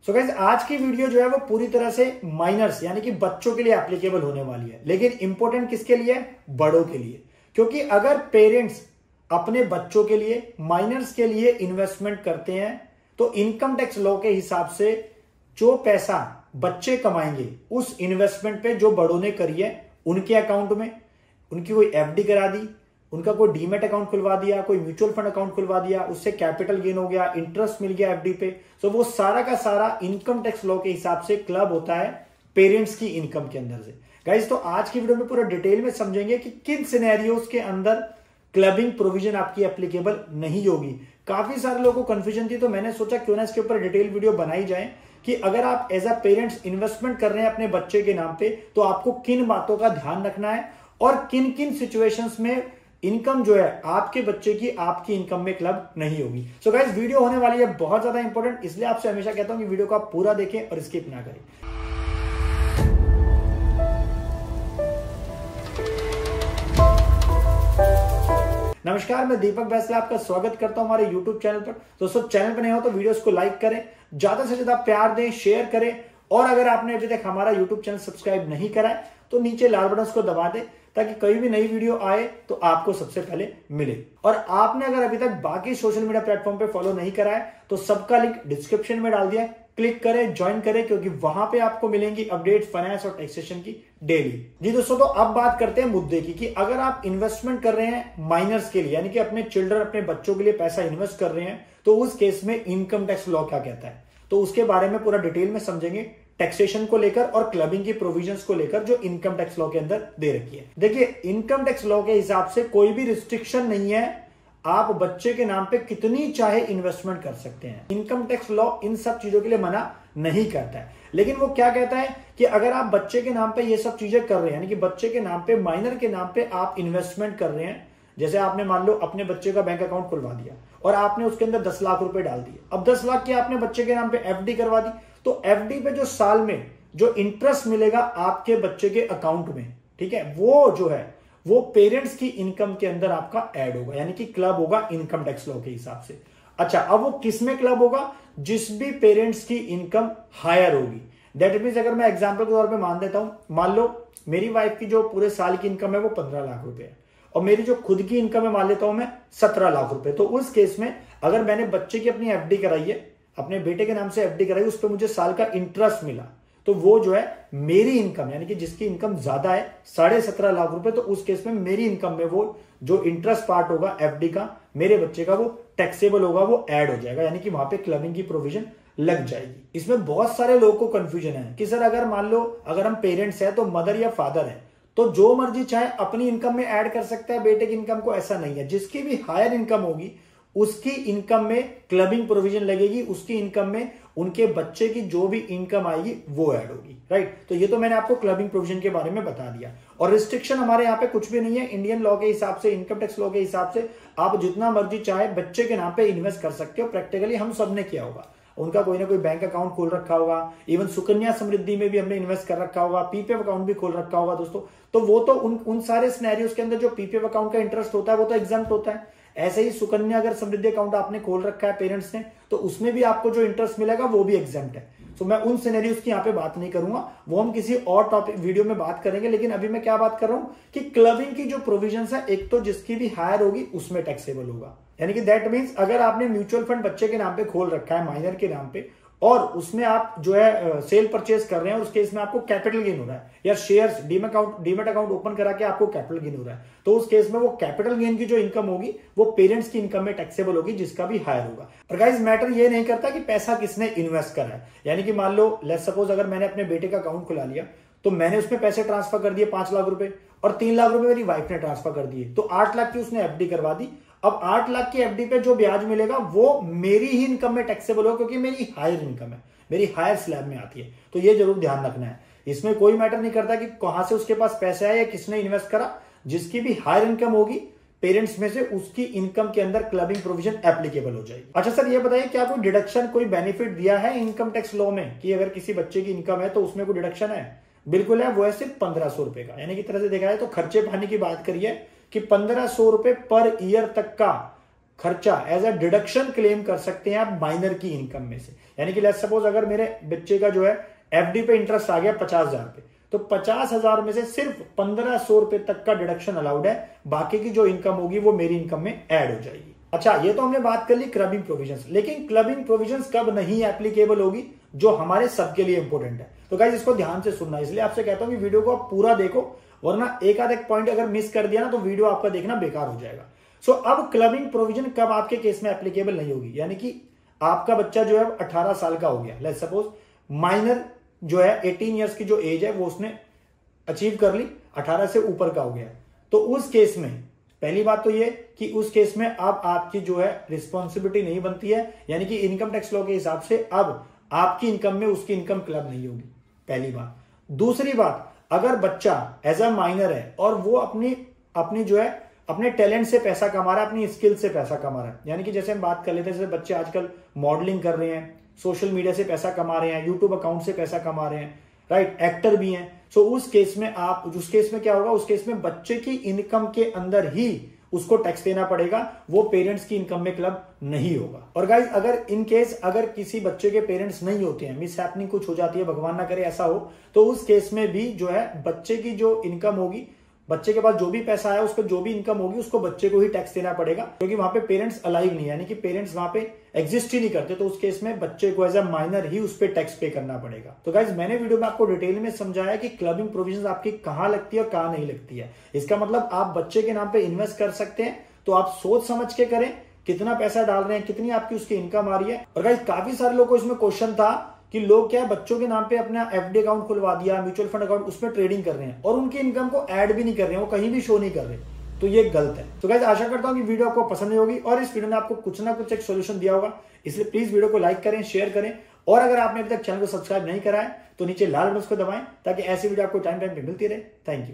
So guys आज की video जो है वो पूरी तरह से माइनर्स यानी कि बच्चों के लिए एप्लीकेबल होने वाली है, लेकिन इंपॉर्टेंट किसके लिए है? बड़ों के लिए। क्योंकि अगर पेरेंट्स अपने बच्चों के लिए, माइनर्स के लिए इन्वेस्टमेंट करते हैं तो इनकम टैक्स लॉ के हिसाब से जो पैसा बच्चे कमाएंगे उस इन्वेस्टमेंट पे जो बड़ों ने करी है उनके अकाउंट में, उनकी कोई एफडी करा दी, उनका कोई डीमेट अकाउंट खुलवा दिया, कोई म्यूचुअल फंड अकाउंट खुलवा दिया, उससे कैपिटल गेन हो गया, इंटरेस्ट मिल गया एफडी पे, तो वो सारा का सारा इनकम टैक्स लॉ के हिसाब से क्लब होता है पेरेंट्स की इनकम के अंदर से। गाइस तो आज की वीडियो में पूरा डिटेल में समझेंगे कि किन सिनेरियोज के अंदर क्लबिंग प्रोविजन आपकी एप्लीकेबल नहीं होगी। काफी सारे लोगों को कंफ्यूजन थी, तो मैंने सोचा क्यों ना इसके ऊपर डिटेल वीडियो बनाई जाए कि अगर आप एज अ पेरेंट्स इन्वेस्टमेंट कर रहे हैं अपने बच्चे के नाम पे तो आपको किन बातों का ध्यान रखना है और किन किन सिचुएशंस में इनकम जो है आपके बच्चे की आपकी इनकम में क्लब नहीं होगी। सो गाइस वीडियो होने वाली है बहुत ज्यादा इंपॉर्टेंट, इसलिए आपसे हमेशा कहता हूं कि वीडियो को आप पूरा देखें और स्किप ना करें। नमस्कार, मैं दीपक बैसला आपका स्वागत करता हूं हमारे YouTube चैनल पर। दोस्तों चैनल पर नए हो तो वीडियोस को लाइक करें, ज्यादा से ज्यादा प्यार दें, शेयर करें, और अगर आपने अभी तक हमारा YouTube चैनल सब्सक्राइब नहीं करा है तो नीचे लाल बटन को दबा दें ताकि कोई भी नई वीडियो आए तो आपको सबसे पहले मिले। और आपने अगर अभी तक बाकी सोशल मीडिया प्लेटफॉर्म पे फॉलो नहीं करा है तो सबका लिंक डिस्क्रिप्शन में डाल दिया है, क्लिक करें, ज्वाइन करें, क्योंकि वहां पे आपको मिलेंगी अपडेट फाइनेंस और टैक्सेशन की डेली। जी दोस्तों, तो अब बात करते हैं मुद्दे की कि अगर आप इन्वेस्टमेंट कर रहे हैं माइनर्स के लिए यानी कि अपने चिल्ड्रन, अपने बच्चों के लिए पैसा इन्वेस्ट कर रहे हैं तो उस केस में इनकम टैक्स लॉ क्या कहता है, तो उसके बारे में पूरा डिटेल में समझेंगे, टैक्सेशन को लेकर और क्लबिंग की प्रोविजंस को लेकर जो इनकम टैक्स लॉ के अंदर दे रखी है। देखिए इनकम टैक्स लॉ के हिसाब से कोई भी रिस्ट्रिक्शन नहीं है, आप बच्चे के नाम पे कितनी चाहे इन्वेस्टमेंट कर सकते हैं। इनकम टैक्स लॉ इन सब चीजों के लिए मना नहीं करता है, लेकिन वो क्या कहता है कि अगर आप बच्चे के नाम पे ये सब चीजें कर रहे हैं, यानी कि बच्चे के नाम पे, माइनर के नाम पे आप इन्वेस्टमेंट कर रहे हैं, जैसे आपने मान लो अपने बच्चे का बैंक अकाउंट खुलवा दिया और आपने उसके अंदर 10 लाख रुपए डाल दिए। अब 10 लाख की आपने बच्चे के नाम पे एफडी करवा दी, तो एफडी पे जो साल में जो इंटरेस्ट मिलेगा आपके बच्चे के अकाउंट में, ठीक है, वो जो है वो पेरेंट्स की इनकम के अंदर आपका ऐड होगा, यानी कि क्लब होगा इनकम टैक्स लॉ के हिसाब से। अच्छा, अब वो किस में क्लब होगा? जिस भी पेरेंट्स की इनकम हायर होगी। दैट मीन्स अगर मैं एग्जांपल के तौर पे मान देता हूं, मान लो मेरी वाइफ की जो पूरे साल की इनकम है वो 15 लाख रुपए है और मेरी जो खुद की इनकम है मान लेता हूं मैं 17 लाख रुपए, तो उस केस में अगर मैंने बच्चे की अपनी एफडी कराई है, अपने बेटे के नाम से एफडी कराई, उस पर मुझे साल का इंटरेस्ट मिला, तो वो जो है मेरी इनकम, यानी कि जिसकी इनकम ज्यादा है 17.5 लाख रुपए, तो उस केस में मेरी इनकम में वो जो इंटरेस्ट पार्ट होगा एफडी का मेरे बच्चे का, वो टैक्सेबल होगा, वो ऐड हो जाएगा, यानी कि वहां पे क्लबिंग की प्रोविजन लग जाएगी। इसमें बहुत सारे लोगों को कंफ्यूजन है कि सर अगर मान लो अगर हम पेरेंट्स हैं तो मदर या फादर है तो जो मर्जी चाहे अपनी इनकम में ऐड कर सकता है बेटे की इनकम को, ऐसा नहीं है। जिसकी भी हायर इनकम होगी उसकी इनकम में क्लबिंग प्रोविजन लगेगी, उसकी इनकम में उनके बच्चे की जो भी इनकम आएगी वो ऐड होगी, राइट। तो ये तो मैंने आपको क्लबिंग प्रोविजन के बारे में बता दिया। और रिस्ट्रिक्शन हमारे यहाँ पे कुछ भी नहीं है। इंडियन लॉ के हिसाब से, इनकम टैक्स लॉ के हिसाब से आप जितना मर्जी चाहे बच्चे के नाम पे इन्वेस्ट कर सकते हो। प्रैक्टिकली हम सब ने किया होगा, उनका कोई ना कोई बैंक अकाउंट खोल रखा होगा, इवन सुकन्या समृद्धि में भी हमने इन्वेस्ट कर रखा होगा, पीपीएफ अकाउंट भी खोल रखा होगा दोस्तों। तो वो तो उन सारे सिनेरियोज के अंदर जो पीपीएफ अकाउंट का इंटरेस्ट होता है वो तो एग्जम्प्ट होता है। ऐसे ही सुकन्या अगर समृद्धि अकाउंट आपने खोल रखा है पेरेंट्स ने, तो उसमें भी आपको जो इंटरेस्ट मिलेगा वो भी एग्जम्प्ट है। तो मैं उन सिनेरियोज की यहाँ पे बात नहीं करूंगा, वो हम किसी और टॉपिक वीडियो में बात करेंगे। लेकिन अभी मैं क्या बात कर रहा हूं कि क्लबिंग की जो प्रोविजंस है, एक तो जिसकी भी हायर होगी उसमें टैक्सेबल होगा, यानी कि दैट मीन्स अगर आपने म्यूचुअल फंड बच्चे के नाम पे खोल रखा है माइनर के नाम पे और उसमें आप जो है सेल परचेज कर रहे हैं, उस केस में आपको कैपिटल गेन हो रहा है, या शेयर्स डीमेट अकाउंट ओपन करा के आपको कैपिटल गेन हो रहा है, तो उस केस में वो कैपिटल गेन की जो इनकम होगी वो पेरेंट्स की इनकम में टैक्सेबल होगी, जिसका भी हायर होगा। और गाइस मैटर ये नहीं करता कि पैसा किसने इन्वेस्ट करा है, यानी कि मान लो लेट्स सपोज अगर मैंने अपने बेटे का अकाउंट खुला लिया तो मैंने उसमें पैसे ट्रांसफर कर दिए 5 लाख रुपए और 3 लाख रुपए मेरी वाइफ ने ट्रांसफर कर दिए, तो 8 लाख की उसने एफडी करवा दी। अब 8 लाख की एफडी पे जो ब्याज मिलेगा वो मेरी ही इनकम में टैक्सेबल होगा, क्योंकि मेरी हायर इनकम है, मेरी हायर स्लैब में आती है। तो ये जरूर ध्यान रखना है। इसमें कोई मैटर नहीं करता कि कहां से उसके पास पैसा है या किसने इन्वेस्ट करा, जिसकी भी हायर इनकम होगी पेरेंट्स में से उसकी इनकम के अंदर क्लबिंग प्रोविजन एप्लीकेबल हो जाएगी। अच्छा सर ये बताइए, क्या कोई डिडक्शन, कोई बेनिफिट दिया है इनकम टैक्स लॉ में कि अगर किसी बच्चे की इनकम है तो उसमें कोई डिडक्शन है? बिल्कुल है, वो है सिर्फ 1500 रुपए का। यानी कि तरह से देखा जाए तो खर्चे पानी की बात करिए कि 1500 रुपए पर ईयर तक का खर्चा एज अ डिडक्शन क्लेम कर सकते हैं आप माइनर की इनकम में से। यानी कि लेट्स सपोज अगर मेरे बच्चे का जो है एफडी पे इंटरेस्ट आ गया 50,000 पे, तो 50,000 में से सिर्फ 1,500 रुपए तक का डिडक्शन अलाउड है, बाकी की जो इनकम होगी वो मेरी इनकम में ऐड हो जाएगी। अच्छा, ये तो हमने बात कर ली क्लबिंग प्रोविजंस, लेकिन क्लबिंग प्रोविजंस कब नहीं एप्लीकेबल होगी, जो हमारे सबके लिए इंपॉर्टेंट है। तो गाइस इसको ध्यान से सुनना, इसलिए आपसे कहता हूं कि वीडियो को आप पूरा देखो, वरना एक आध एक पॉइंट अगर मिस कर दिया ना तो वीडियो आपका देखना बेकार हो जाएगा। सो अब क्लबिंग प्रोविजन कब आपके केस में एप्लीकेबल नहीं होगी, यानी कि आपका बच्चा जो है 18 साल का हो गया, लेट्स सपोज माइनर जो है 18 ईयर्स की जो एज है वो उसने अचीव कर ली, 18 से ऊपर का हो गया, तो उस केस में पहली बात तो ये कि उस केस में अब आपकी जो है रिस्पॉन्सिबिलिटी नहीं बनती है, यानी कि इनकम टैक्स लॉ के हिसाब से अब आपकी इनकम में उसकी इनकम क्लब नहीं होगी, पहली बात। दूसरी बात, अगर बच्चा एज अ माइनर है और वो अपनी जो है अपने टैलेंट से पैसा कमा रहा है, अपनी स्किल से पैसा कमा रहा है, यानी कि जैसे हम बात कर लेते हैं, जैसे बच्चे आजकल मॉडलिंग कर रहे हैं, सोशल मीडिया से पैसा कमा रहे हैं, यूट्यूब अकाउंट से पैसा कमा रहे हैं, राइट, एक्टर भी हैं, सो उस केस में क्या होगा, उस केस में बच्चे की इनकम के अंदर ही उसको टैक्स देना पड़ेगा, वो पेरेंट्स की इनकम में क्लब नहीं होगा। और गाइज अगर इन केस अगर किसी बच्चे के पेरेंट्स नहीं होते हैं, मिस हैपनिंग कुछ हो जाती है, भगवान ना करे ऐसा हो, तो उस केस में भी जो है बच्चे की जो इनकम होगी, बच्चे के पास जो भी पैसा आया, उसको जो भी इनकम होगी उसको बच्चे को ही टैक्स देना पड़ेगा, क्योंकि वहां पे पेरेंट्स अलाइव नहीं है, यानी कि पेरेंट्स वहां पे एग्जिस्ट ही नहीं करते, तो उस केस में बच्चे को एज अ माइनर ही उस पर टैक्स पे करना पड़ेगा। तो गाइज मैंने वीडियो में आपको डिटेल में समझाया कि क्लबिंग प्रोविजंस आपकी कहां लगती है और कहां नहीं लगती है। इसका मतलब आप बच्चे के नाम पे इन्वेस्ट कर सकते हैं, तो आप सोच समझ के करें, कितना पैसा डाल रहे हैं, कितनी आपकी उसकी इनकम आ रही है। और गाइज काफी सारे लोगों को इसमें क्वेश्चन था कि लोग क्या बच्चों के नाम पे अपना एफडी अकाउंट खुलवा दिया, म्यूचुअल फंड अकाउंट, उसमें ट्रेडिंग कर रहे हैं और उनकी इनकम को ऐड भी नहीं कर रहे हैं, वो कहीं भी शो नहीं कर रहे, तो ये गलत है। तो गाइस आशा करता हूं कि वीडियो आपको पसंद नहीं होगी और इस वीडियो में आपको कुछ ना कुछ एक सोल्यूशन दिया होगा, इसलिए प्लीज वीडियो को लाइक करें, शेयर करें, और अगर आपने अभी तक चैनल को सब्सक्राइब नहीं करा है तो नीचे लाल बटन को दबाएं ताकि ऐसी वीडियो आपको टाइम टाइम पे मिलती रहे। Thank you.